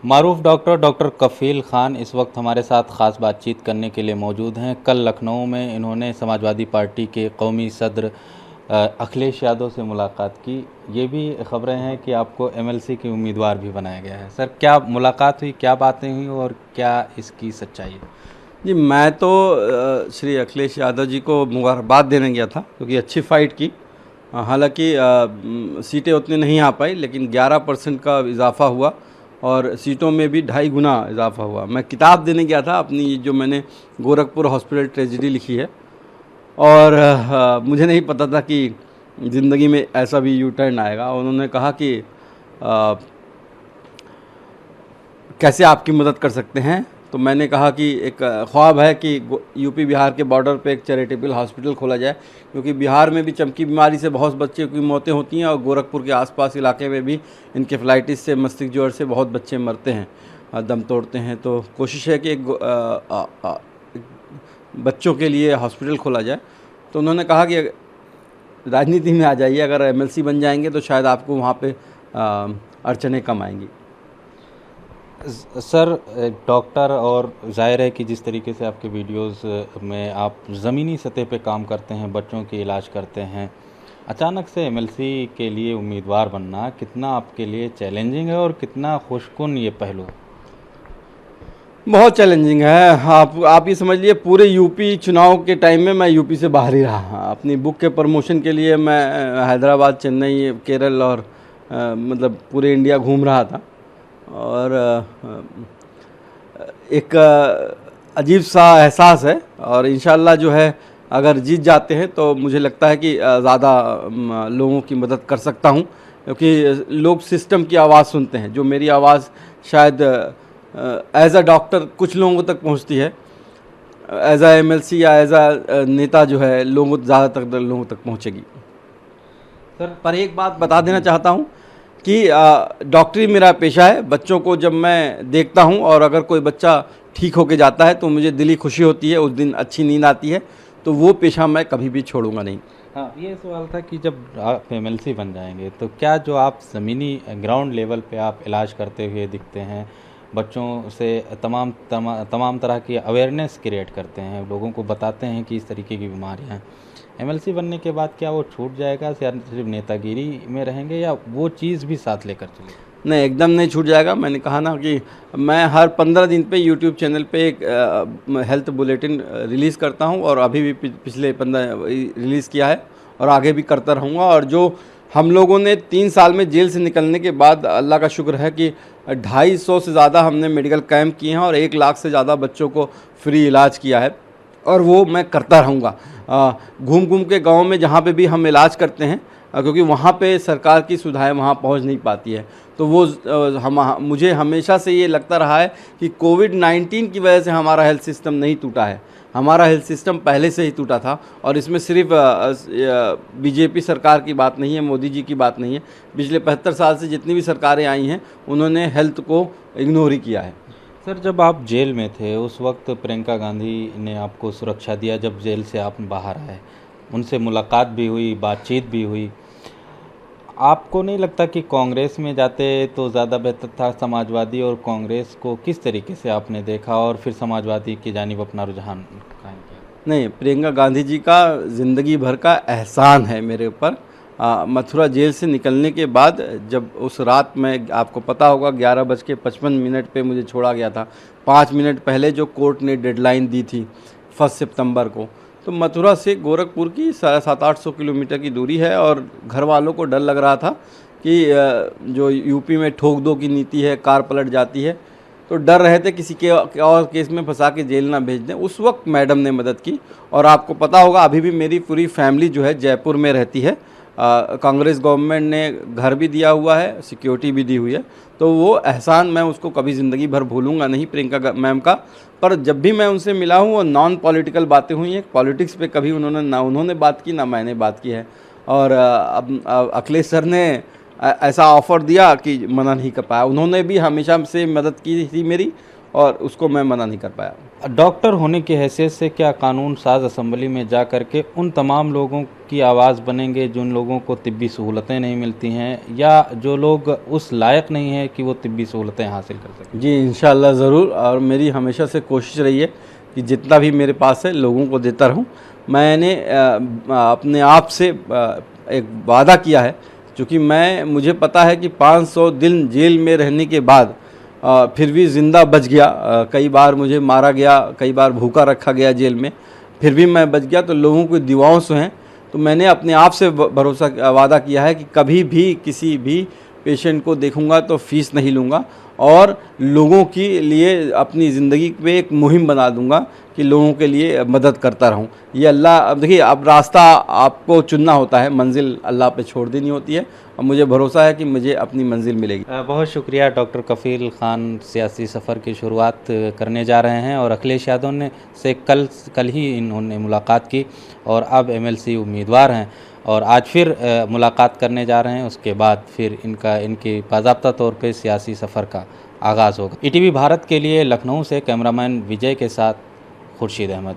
मारूफ doctor कफ़ील ख़ान इस वक्त हमारे साथ ख़ास बातचीत करने के लिए मौजूद हैं। कल लखनऊ में इन्होंने समाजवादी पार्टी के कौमी सदर अखिलेश यादव से मुलाकात की। ये भी ख़बरें हैं कि आपको एमएलसी के उम्मीदवार भी बनाया गया है। सर, क्या मुलाकात हुई, क्या बातें हुई और क्या इसकी सच्चाई है? जी, मैं तो श्री अखिलेश यादव जी को मुबारकबाद देने गया था क्योंकि अच्छी फ़ाइट की। हालांकि सीटें उतनी नहीं आ पाई, लेकिन 11% का इजाफ़ा हुआ और सीटों में भी 2.5 गुना इजाफ़ा हुआ। मैं किताब देने गया था अपनी, जो मैंने गोरखपुर हॉस्पिटल ट्रेजेडी लिखी है, और मुझे नहीं पता था कि ज़िंदगी में ऐसा भी यू टर्न आएगा। उन्होंने कहा कि कैसे आपकी मदद कर सकते हैं। तो मैंने कहा कि एक ख्वाब है कि यूपी बिहार के बॉर्डर पे एक चैरिटेबल हॉस्पिटल खोला जाए, क्योंकि बिहार में भी चमकी बीमारी से बहुत बच्चे की मौतें होती हैं और गोरखपुर के आसपास इलाके में भी इनकेफ्लाइटिस से, मस्तिष्क ज्वर से बहुत बच्चे मरते हैं, दम तोड़ते हैं। तो कोशिश है कि एक बच्चों के लिए हॉस्पिटल खोला जाए। तो उन्होंने कहा कि राजनीति में आ जाइए, अगर एमएलसी बन जाएंगे तो शायद आपको वहाँ पे अड़चनें कम आएंगी। सर, डॉक्टर, और ज़ाहिर है कि जिस तरीके से आपके वीडियोस में आप ज़मीनी सतह पे काम करते हैं, बच्चों के इलाज करते हैं, अचानक से एमएलसी के लिए उम्मीदवार बनना कितना आपके लिए चैलेंजिंग है और कितना खुशकुन ये पहलू है? बहुत चैलेंजिंग है। आप ये समझ लिए, पूरे यूपी चुनाव के टाइम में मैं यूपी से बाहर ही रहा। अपनी बुक के प्रमोशन के लिए मैं हैदराबाद, चेन्नई, केरल और मतलब पूरे इंडिया घूम रहा था। और एक अजीब सा एहसास है, और इंशाल्लाह जो है अगर जीत जाते हैं तो मुझे लगता है कि ज़्यादा लोगों की मदद कर सकता हूं, क्योंकि लोग सिस्टम की आवाज़ सुनते हैं। जो मेरी आवाज़ शायद एज अ डॉक्टर कुछ लोगों तक पहुंचती है, एज अ एमएलसी या एज अ नेता जो है ज़्यादातर लोगों तक पहुंचेगी। सर, पर एक बात बता देना चाहता हूं कि डॉक्टरी मेरा पेशा है। बच्चों को जब मैं देखता हूं और अगर कोई बच्चा ठीक होके जाता है तो मुझे दिली खुशी होती है, उस दिन अच्छी नींद आती है। तो वो पेशा मैं कभी भी छोड़ूंगा नहीं। हाँ, ये सवाल था कि जब आप एमएलसी बन जाएंगे तो क्या जो आप ज़मीनी ग्राउंड लेवल पे आप इलाज करते हुए दिखते हैं, बच्चों से तमाम तरह की अवेयरनेस क्रिएट करते हैं, लोगों को बताते हैं कि इस तरीके की बीमारियां हैं, एमएलसी बनने के बाद क्या वो छूट जाएगा या सिर्फ नेतागिरी में रहेंगे या वो चीज़ भी साथ लेकर चलेंगे? नहीं, एकदम नहीं छूट जाएगा। मैंने कहा ना कि मैं हर 15 दिन पे यूट्यूब चैनल पे एक हेल्थ बुलेटिन रिलीज़ करता हूं, और अभी भी पिछले 15 रिलीज़ किया है और आगे भी करता रहूँगा। और जो हम लोगों ने 3 साल में जेल से निकलने के बाद, अल्लाह का शुक्र है कि 250 से ज़्यादा हमने मेडिकल कैंप किए हैं और 1 लाख से ज़्यादा बच्चों को फ्री इलाज किया है, और वो मैं करता रहूँगा। घूम घूम के गाँव में जहाँ पे भी हम इलाज करते हैं, क्योंकि वहाँ पे सरकार की सुविधाएं वहाँ पहुँच नहीं पाती है। तो वो मुझे हमेशा से ये लगता रहा है कि कोविड-19 की वजह से हमारा हेल्थ सिस्टम नहीं टूटा है। हमारा हेल्थ सिस्टम पहले से ही टूटा था, और इसमें सिर्फ बीजेपी सरकार की बात नहीं है, मोदी जी की बात नहीं है। पिछले 75 साल से जितनी भी सरकारें आई हैं, उन्होंने हेल्थ को इग्नोर ही किया है। सर, जब आप जेल में थे उस वक्त प्रियंका गांधी ने आपको सुरक्षा दिया, जब जेल से आप बाहर आए उनसे मुलाकात भी हुई, बातचीत भी हुई। आपको नहीं लगता कि कांग्रेस में जाते तो ज़्यादा बेहतर था? समाजवादी और कांग्रेस को किस तरीके से आपने देखा और फिर समाजवादी की जानिब अपना रुझान कायम किया? नहीं, प्रियंका गांधी जी का ज़िंदगी भर का एहसान है मेरे ऊपर। मथुरा जेल से निकलने के बाद, जब उस रात में, आपको पता होगा, 11:55 पे मुझे छोड़ा गया था। 5 मिनट पहले जो कोर्ट ने डेडलाइन दी थी 1 सितंबर को, तो मथुरा से गोरखपुर की 700-800 किलोमीटर की दूरी है, और घर वालों को डर लग रहा था कि जो यूपी में ठोक दो की नीति है, कार पलट जाती है, तो डर रहे थे किसी के और केस में फंसा के जेल ना भेज दें। उस वक्त मैडम ने मदद की, और आपको पता होगा अभी भी मेरी पूरी फैमिली जो है जयपुर में रहती है। कांग्रेस गवर्नमेंट ने घर भी दिया हुआ है, सिक्योरिटी भी दी हुई है। तो वो एहसान मैं उसको कभी ज़िंदगी भर भूलूंगा नहीं, प्रियंका मैम का। पर जब भी मैं उनसे मिला हूँ, वो नॉन पॉलिटिकल बातें हुई हैं। पॉलिटिक्स पे कभी उन्होंने बात की, ना मैंने बात की है। और अब अखिलेश सर ने ऐसा ऑफ़र दिया कि मना नहीं कर पाया। उन्होंने भी हमेशा से मदद की थी मेरी, और उसको मैं मना नहीं कर पाया। डॉक्टर होने की हैसियत से क्या कानून साज असम्बली में जा कर के उन तमाम लोगों की आवाज़ बनेंगे जिन लोगों को तिब्बी सहूलतें नहीं मिलती हैं या जो लोग उस लायक नहीं हैं कि वो तिब्बी सहूलतें हासिल कर सकें? जी इंशाअल्लाह ज़रूर, और मेरी हमेशा से कोशिश रही है कि जितना भी मेरे पास है लोगों को देता रहूं। मैंने अपने आप से एक वादा किया है, क्योंकि मुझे पता है कि 500 दिन जेल में रहने के बाद फिर भी ज़िंदा बच गया। कई बार मुझे मारा गया, कई बार भूखा रखा गया जेल में, फिर भी मैं बच गया। तो लोगों की दुआओं से हैं, तो मैंने अपने आप से भरोसा वादा किया है कि कभी भी किसी भी पेशेंट को देखूंगा तो फ़ीस नहीं लूँगा, और लोगों के लिए अपनी ज़िंदगी पे एक मुहिम बना दूंगा कि लोगों के लिए मदद करता रहूं। ये अल्लाह, अब देखिए, अब रास्ता आपको चुनना होता है, मंजिल अल्लाह पे छोड़ देनी होती है, और मुझे भरोसा है कि मुझे अपनी मंजिल मिलेगी। बहुत शुक्रिया डॉक्टर कफ़ील ख़ान, सियासी सफ़र की शुरुआत करने जा रहे हैं और अखिलेश यादव ने से कल ही इन्होंने मुलाकात की और अब एमएलसी उम्मीदवार हैं और आज फिर मुलाकात करने जा रहे हैं। उसके बाद फिर इनकी बाज़ाब्ता तौर पे सियासी सफ़र का आगाज़ होगा। ईटीवी भारत के लिए लखनऊ से कैमरामैन विजय के साथ खुर्शीद अहमद।